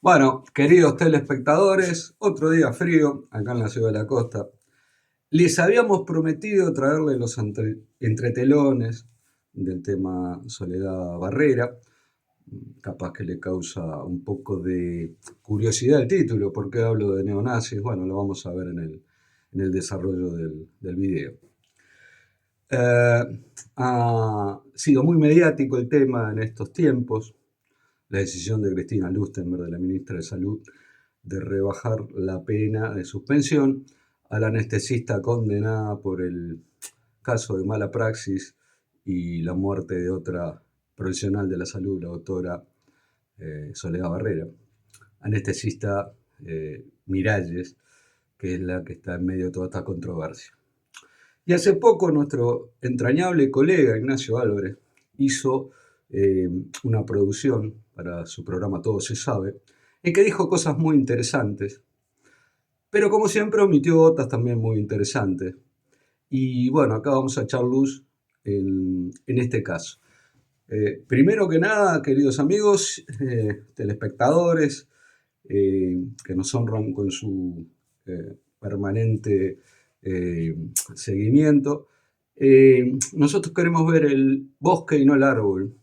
Bueno, queridos telespectadores, otro día frío acá en la ciudad de la costa. Les habíamos prometido traerles los entretelones del tema Soledad Barrera. Capaz que le causa un poco de curiosidad el título, ¿por qué hablo de neonazis? Bueno, lo vamos a ver en el desarrollo del video. Ha sido muy mediático el tema en estos tiempos. La decisión de Cristina Lustenberg, de la ministra de Salud, de rebajar la pena de suspensión al anestesista condenada por el caso de mala praxis y la muerte de otra profesional de la salud, la doctora Soledad Barrera, anestesista Miralles, que es la que está en medio de toda esta controversia. Y hace poco nuestro entrañable colega Ignacio Álvarez hizo una producción para su programa Todo se sabe, en que dijo cosas muy interesantes, pero como siempre omitió otras también muy interesantes. Y bueno, acá vamos a echar luz en este caso. Primero que nada, queridos amigos, telespectadores, que nos honran con su permanente seguimiento, nosotros queremos ver el bosque y no el árbol.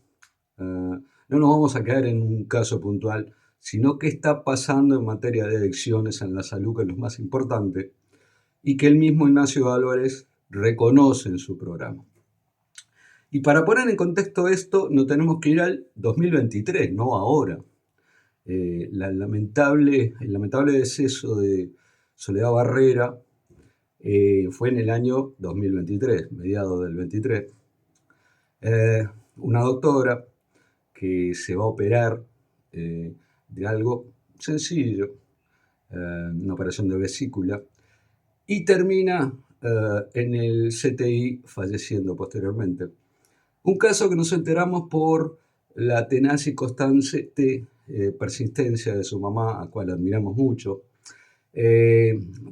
No nos vamos a quedar en un caso puntual, sino qué está pasando en materia de adicciones en la salud, que es lo más importante, y que el mismo Ignacio Álvarez reconoce en su programa. Y para poner en contexto esto, no tenemos que ir al 2023, no ahora. El lamentable deceso de Soledad Barrera fue en el año 2023, mediados del 23. Una doctora que se va a operar de algo sencillo, una operación de vesícula, y termina en el CTI falleciendo posteriormente. Un caso que nos enteramos por la tenaz y constante persistencia de su mamá, a cual admiramos mucho,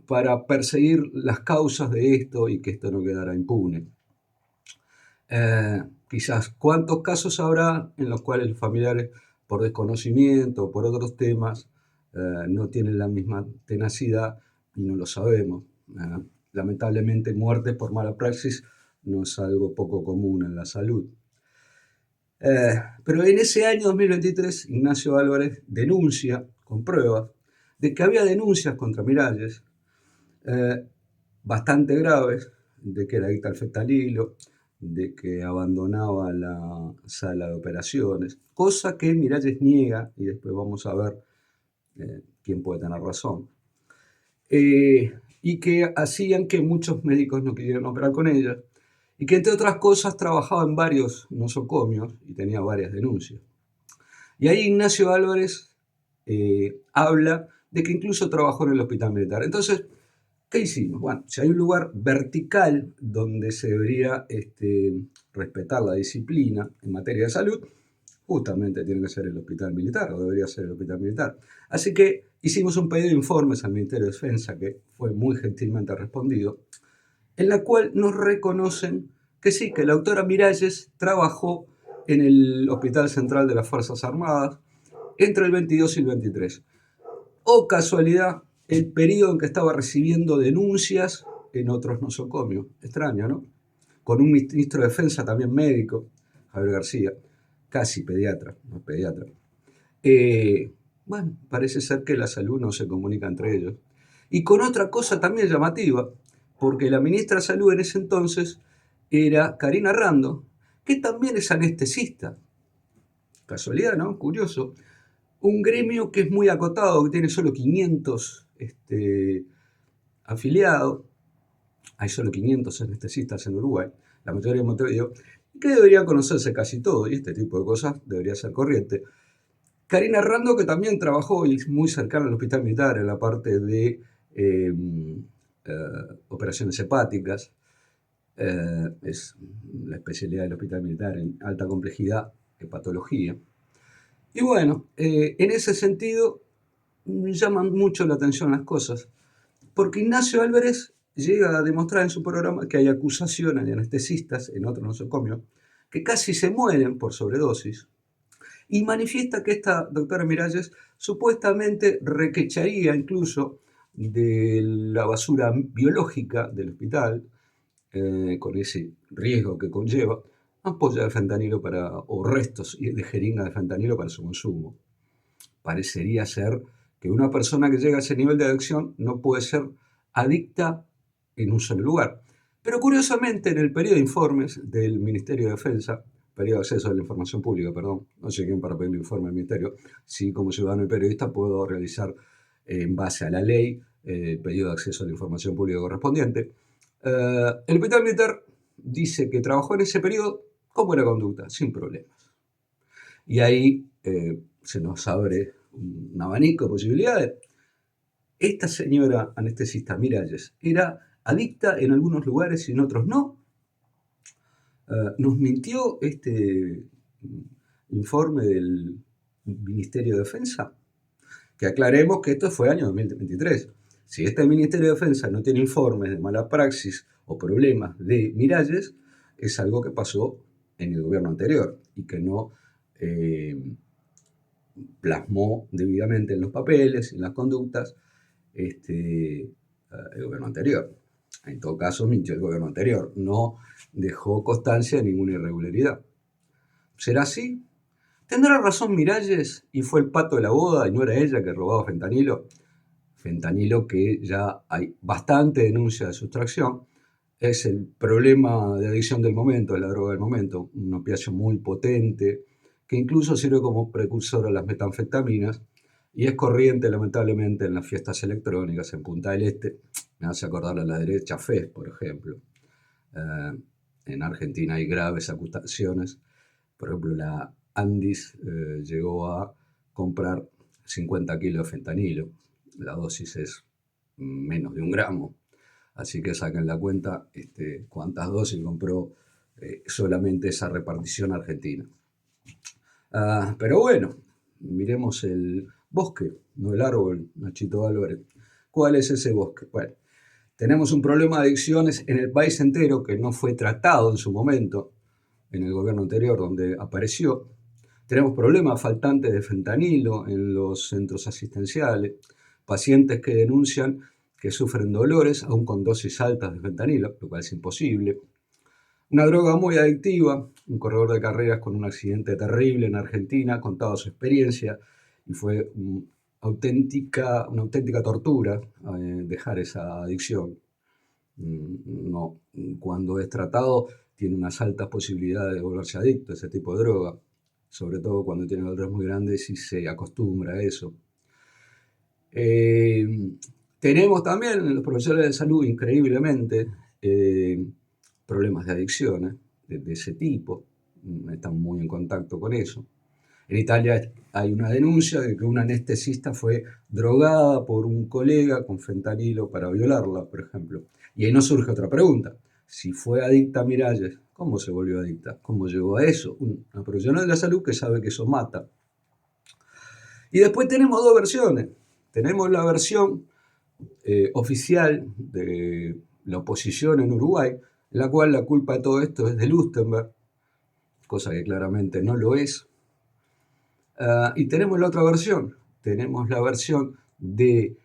para perseguir las causas de esto y que esto no quedara impune. Quizás cuántos casos habrá en los cuales los familiares, por desconocimiento o por otros temas, no tienen la misma tenacidad y no lo sabemos. Lamentablemente, muerte por mala praxis no es algo poco común en la salud. Pero en ese año 2023, Ignacio Álvarez denuncia, con pruebas, de que había denuncias contra Miralles bastante graves, de que era adicta al fentanilo, de que abandonaba la sala de operaciones, cosa que Miralles niega, y después vamos a ver quién puede tener razón, y que hacían que muchos médicos no quisieran operar con ella, y que entre otras cosas trabajaba en varios nosocomios y tenía varias denuncias. Y ahí Ignacio Álvarez habla de que incluso trabajó en el hospital militar. Entonces, ¿qué hicimos? Bueno, si hay un lugar vertical donde se debería respetar la disciplina en materia de salud, justamente tiene que ser el hospital militar, o debería ser el hospital militar. Así que hicimos un pedido de informes al Ministerio de Defensa, que fue muy gentilmente respondido, en la cual nos reconocen que sí, que la doctora Miralles trabajó en el Hospital Central de las Fuerzas Armadas entre el 22 y el 23. O casualidad, el periodo en que estaba recibiendo denuncias en otros nosocomios. Extraño, ¿no? Con un ministro de Defensa también médico, Javier García, casi pediatra, no es pediatra. Bueno, parece ser que la salud no se comunica entre ellos. Y con otra cosa también llamativa, porque la ministra de Salud en ese entonces era Karina Rando, que también es anestesista. Casualidad, ¿no? Curioso. Un gremio que es muy acotado, que tiene solo 500 afiliados. Hay solo 500 anestesistas en Uruguay, la mayoría en Montevideo, que debería conocerse casi todo, y este tipo de cosas debería ser corriente. Karina Rando, que también trabajó y es muy cercana al hospital militar en la parte de operaciones hepáticas, es la especialidad del hospital militar en alta complejidad, hepatología. Y bueno, en ese sentido me llaman mucho la atención las cosas, porque Ignacio Álvarez llega a demostrar en su programa que hay acusaciones de anestesistas en otros nosocomios que casi se mueren por sobredosis, y manifiesta que esta doctora Miralles supuestamente requecharía incluso de la basura biológica del hospital, con ese riesgo que conlleva, ampollas de fentanilo o restos de jeringa de fentanilo para su consumo. Parecería ser que una persona que llega a ese nivel de adicción no puede ser adicta en un solo lugar. Pero curiosamente, en el periodo de informes del Ministerio de Defensa, periodo de acceso a la información pública, perdón, no sé quién para pedir el informe al Ministerio, sí, como ciudadano y periodista puedo realizar en base a la ley el periodo de acceso a la información pública correspondiente. El hospital militar dice que trabajó en ese periodo con buena conducta, sin problemas. Y ahí se nos abre un abanico de posibilidades. Esta señora anestesista Miralles era adicta en algunos lugares y en otros no. Nos mintió este informe del Ministerio de Defensa. Que aclaremos que esto fue año 2023. Si este Ministerio de Defensa no tiene informes de mala praxis o problemas de Miralles, es algo que pasó en el gobierno anterior y que no plasmó debidamente en los papeles, en las conductas, el gobierno anterior. En todo caso, mintió el gobierno anterior, no dejó constancia de ninguna irregularidad. ¿Será así? ¿Tendrá razón Miralles y fue el pato de la boda y no era ella que robaba fentanilo? Fentanilo que ya hay bastante denuncia de sustracción. Es el problema de adicción del momento, es la droga del momento, un opiáceo muy potente que incluso sirve como precursor a las metanfetaminas y es corriente lamentablemente en las fiestas electrónicas en Punta del Este. Me hace acordar a la derecha FES, por ejemplo. En Argentina hay graves acusaciones. Por ejemplo, la Andis llegó a comprar 50 kilos de fentanilo. La dosis es menos de 1 gramo. Así que saquen la cuenta cuántas dosis compró solamente esa repartición argentina. Pero bueno, miremos el bosque, no el árbol, Nachito Álvarez. ¿Cuál es ese bosque? Bueno, tenemos un problema de adicciones en el país entero que no fue tratado en su momento, en el gobierno anterior donde apareció. Tenemos problemas faltantes de fentanilo en los centros asistenciales, pacientes que denuncian que sufren dolores aún con dosis altas de fentanilo, lo cual es imposible. Una droga muy adictiva, un corredor de carreras con un accidente terrible en Argentina contaba su experiencia y fue una auténtica tortura dejar esa adicción. No, cuando es tratado tiene unas altas posibilidades de volverse adicto a ese tipo de droga, sobre todo cuando tiene dolores muy grandes y se acostumbra a eso. Tenemos también en los profesionales de salud, increíblemente, problemas de adicciones de ese tipo, están muy en contacto con eso. En Italia hay una denuncia de que una anestesista fue drogada por un colega con fentanilo para violarla, por ejemplo. Y ahí nos surge otra pregunta. Si fue adicta a Miralles, ¿cómo se volvió adicta? ¿Cómo llegó a eso? Una profesional de la salud que sabe que eso mata. Y después tenemos dos versiones. Tenemos la versión oficial de la oposición en Uruguay, en la cual la culpa de todo esto es de Lustenberg, cosa que claramente no lo es. Y tenemos la otra versión, tenemos la versión de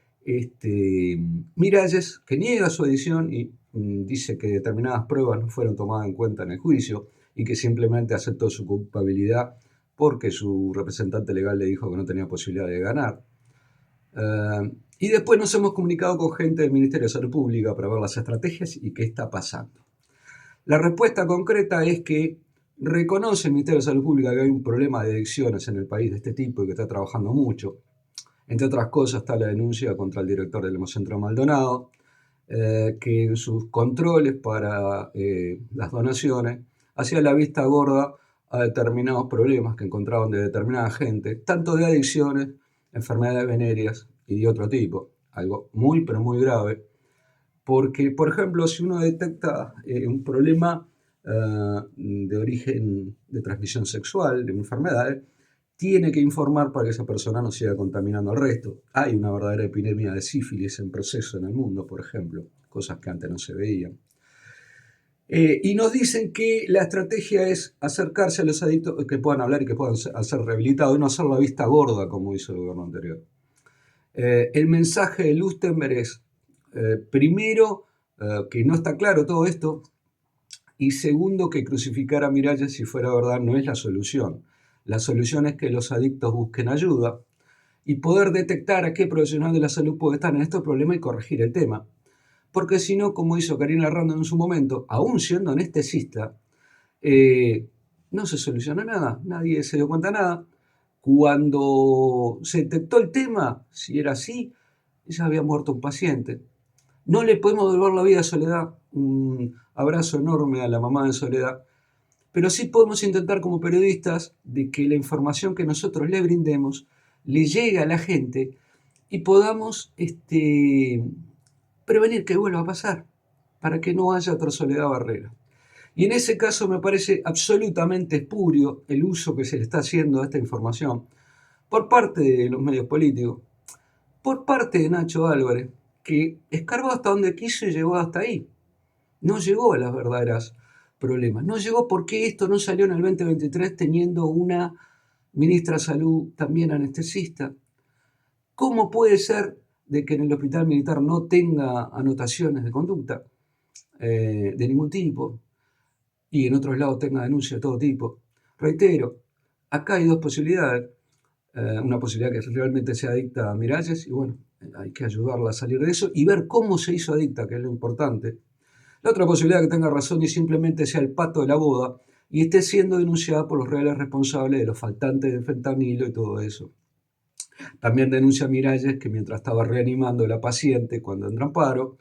Miralles, que niega su adicción y dice que determinadas pruebas no fueron tomadas en cuenta en el juicio y que simplemente aceptó su culpabilidad porque su representante legal le dijo que no tenía posibilidad de ganar. Y después nos hemos comunicado con gente del Ministerio de Salud Pública para ver las estrategias y qué está pasando. La respuesta concreta es que reconoce el Ministerio de Salud Pública que hay un problema de adicciones en el país de este tipo y que está trabajando mucho. Entre otras cosas está la denuncia contra el director del Hemocentro Maldonado, que en sus controles para las donaciones hacía la vista gorda a determinados problemas que encontraban de determinada gente, tanto de adicciones, enfermedades venéreas y de otro tipo. Algo muy, pero muy grave. Porque, por ejemplo, si uno detecta un problema de origen de transmisión sexual, de enfermedades, tiene que informar para que esa persona no siga contaminando al resto. Hay una verdadera epidemia de sífilis en proceso en el mundo, por ejemplo, cosas que antes no se veían. Y nos dicen que la estrategia es acercarse a los adictos que puedan hablar y que puedan ser rehabilitados y no hacer la vista gorda como hizo el gobierno anterior. El mensaje de Lustenberg es, primero, que no está claro todo esto, y segundo, que crucificar a Miralles, si fuera verdad, no es la solución. La solución es que los adictos busquen ayuda y poder detectar a qué profesional de la salud puede estar en este problema y corregir el tema. Porque si no, como hizo Karina Randall en su momento, aún siendo anestesista, no se solucionó nada, nadie se dio cuenta de nada. Cuando se detectó el tema, si era así, ya había muerto un paciente. No le podemos devolver la vida a Soledad. Un abrazo enorme a la mamá de Soledad. Pero sí podemos intentar como periodistas de que la información que nosotros le brindemos le llegue a la gente y podamos prevenir que vuelva a pasar, para que no haya otra Soledad Barrera. Y en ese caso me parece absolutamente espurio el uso que se le está haciendo a esta información por parte de los medios políticos, por parte de Nacho Álvarez, que escarbó hasta donde quiso y llegó hasta ahí. No llegó a las verdaderas problemas. No llegó porque esto no salió en el 2023 teniendo una ministra de Salud también anestesista. ¿Cómo puede ser de que en el hospital militar no tenga anotaciones de conducta de ningún tipo y en otros lados tenga denuncias de todo tipo? Reitero, acá hay dos posibilidades. Una posibilidad que realmente sea adicta a Miralles y bueno, hay que ayudarla a salir de eso y ver cómo se hizo adicta, que es lo importante. La otra posibilidad es que tenga razón y simplemente sea el pato de la boda y esté siendo denunciada por los reales responsables de los faltantes de fentanilo y todo eso. También denuncia Miralles que mientras estaba reanimando a la paciente cuando entró en paro,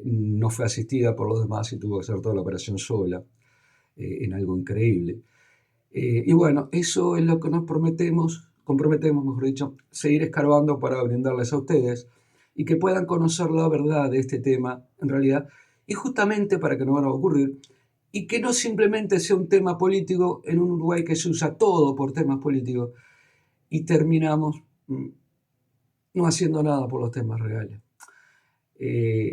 no fue asistida por los demás y tuvo que hacer toda la operación sola, en algo increíble. Y bueno, eso es lo que nos comprometemos, mejor dicho, seguir escarbando para brindarles a ustedes y que puedan conocer la verdad de este tema, en realidad, y justamente para que no van a ocurrir, y que no simplemente sea un tema político en un Uruguay que se usa todo por temas políticos y terminamos no haciendo nada por los temas reales.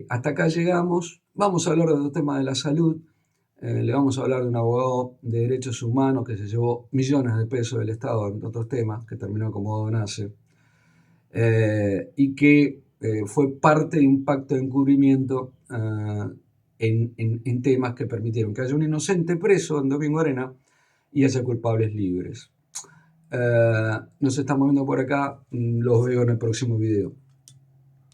Hasta acá llegamos, vamos a hablar de los temas de la salud, le vamos a hablar de un abogado de derechos humanos que se llevó millones de pesos del Estado en otros temas, que terminó como Don Ace, y que fue parte de un pacto de encubrimiento en temas que permitieron que haya un inocente preso en Domingo Arena y haya culpables libres. Nos estamos viendo por acá, los veo en el próximo video.